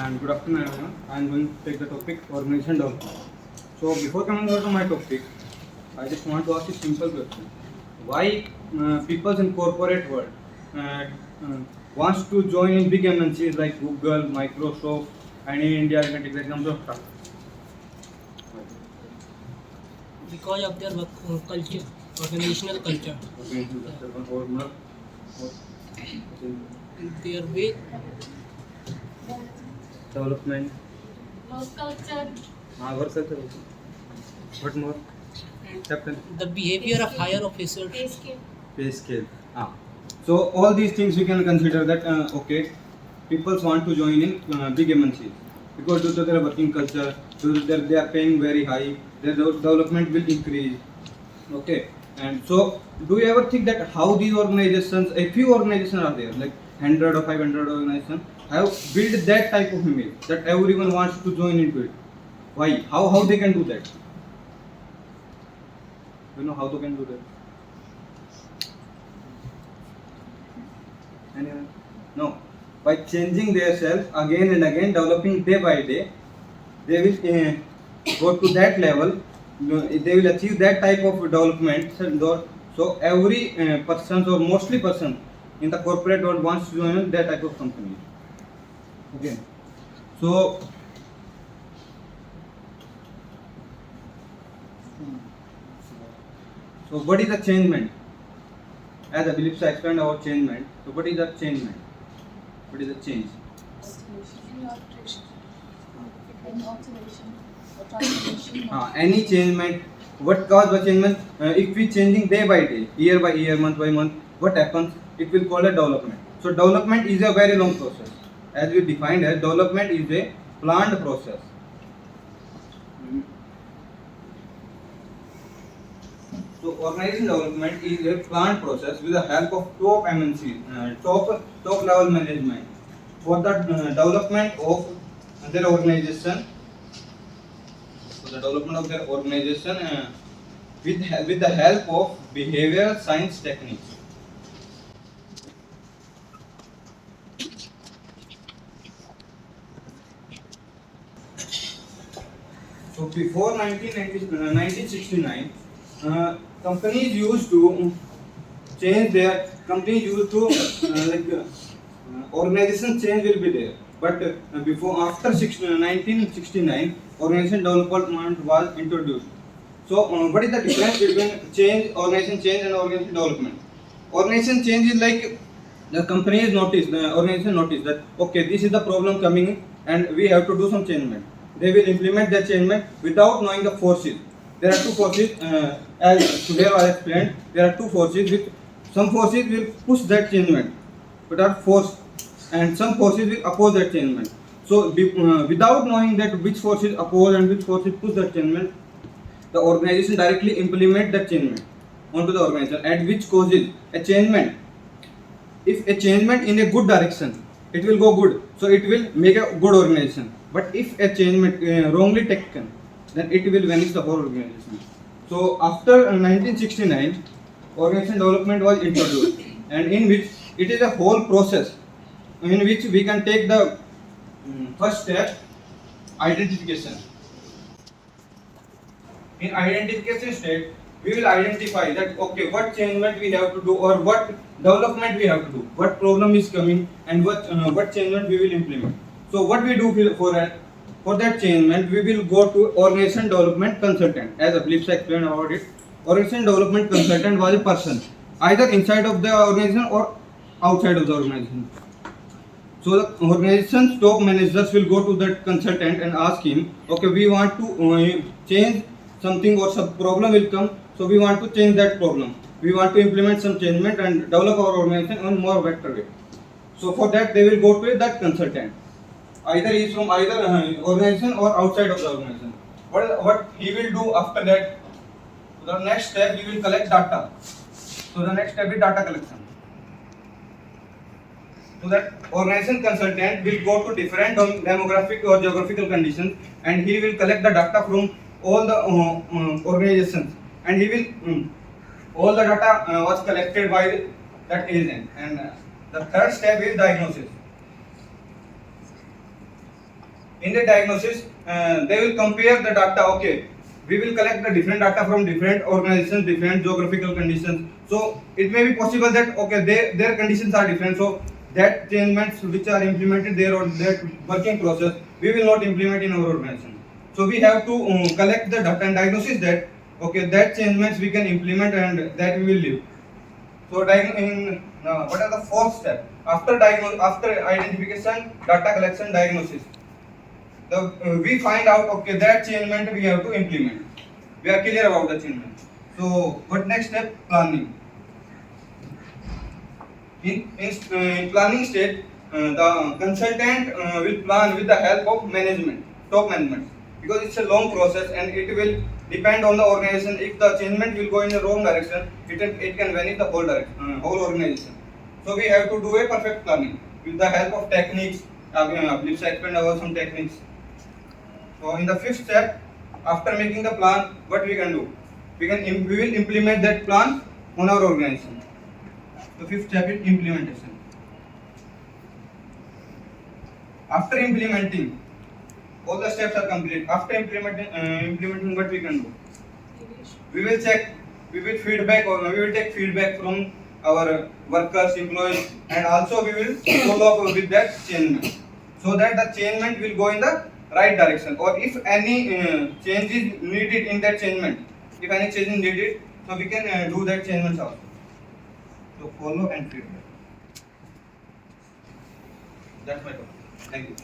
and good afternoon everyone. I am going to take the topic organization development. So before coming to my topic, I just want to ask a simple question. Why people in corporate world uh, uh, wants to join in big MNCs like Google, Microsoft, and in India you can take the example of Tata. Because of their work culture, organizational culture, their way, Development, Work culture, work culture also. What more? Captain. the behavior of higher officers. pay scale. Pay scale. So all these things we can consider that okay, people want to join in big MNCs because due to their working culture, due to they are paying very high, their development will increase. Okay, and so do you ever think that how these organizations, a few organizations are there, like 100 or 500 organizations, have built that type of image that everyone wants to join into it? Why? How they can do that? You know how they can do that? Anyone? No. By changing themselves again and again, developing day by day, they will go to that level. They will achieve that type of development. So every person or mostly person in the corporate world wants to join that type of company. Okay. So what is the changement? As I believe, I explained about changement. So what is the changement? What is the change? Any changement. What cause the changement? If we changing day by day, year by year, month by month, what happens? It will call a development. So development is a very long process. As we defined as development is a planned process. So organization development is a planned process with the help of top MNCs, top level management for the development of their organization. For the development of their organization with the help of behavioral science techniques. So before 1969, companies used to change their organization change will be there. But before after 1969, organization development was introduced. So what is the difference between organization change and organization development? Organization change is like the companies notice, the organization notice that okay, this is the problem coming and we have to do some changement. They will implement that changement without knowing the forces. There are two forces, as today I explained. There are two forces. With some forces will push that changement, but are forced, and some forces will oppose that changement. So without knowing that which forces oppose and which forces push that changement, the organization directly implement that changement onto the organization, and which causes a changement. If a changement in a good direction, it will go good, so it will make a good organization. But if a changement wrongly taken, then it will vanish the whole organization. So after 1969, organization development was introduced, and in which it is a whole process in which we can take the first step, identification. In identification state, we will identify that okay, what changement we have to do or what development we have to do, what problem is coming, and what changement we will implement. So what we do for that changement, we will go to organization development consultant. As Philips explained about it, organization development consultant was a person either inside of the organization or outside of the organization. So the organization's top managers will go to that consultant and ask him, okay, we want to change something or some problem will come, so we want to change that problem. We want to implement some changement and develop our organization on more better way. So for that they will go to that consultant. Either he is from either organization or outside of the organization. What he will do after that? The next step he will collect data. So the next step is data collection. So that organization consultant will go to different demographic or geographical conditions, and he will collect the data from all the organizations, and he will all the data was collected by that agent. And the third step is diagnosis. In the diagnosis, they will compare the data. Okay, we will collect the different data from different organizations, different geographical conditions. So it may be possible that okay, their conditions are different. So that changements which are implemented there or that working process, we will not implement in our organization. So we have to collect the data and diagnosis that okay, that changements we can implement and that we will leave. So what are the fourth step? After identification, data collection, diagnosis. We find out okay that changement we have to implement. We are clear about the changement. So what next step? Planning. In planning state, the consultant will plan with the help of management, top management, because it's a long process and it will depend on the organization. If the changement will go in the wrong direction, it can vanish the whole direction, whole organization. So we have to do a perfect planning with the help of techniques. Please explain about some techniques. So in the fifth step, after making the plan, what we can do? We will implement that plan on our organization. The fifth step is implementation. After implementing, all the steps are complete. After implementing, what we can do? We will check. We will feedback or we will take feedback from our workers, employees, and also we will follow up with that changement, so that the changement will go in the right direction. Or if any change is needed in that changement, if any change is needed, so we can do that changement also. So follow and feedback. That's my topic. Thank you.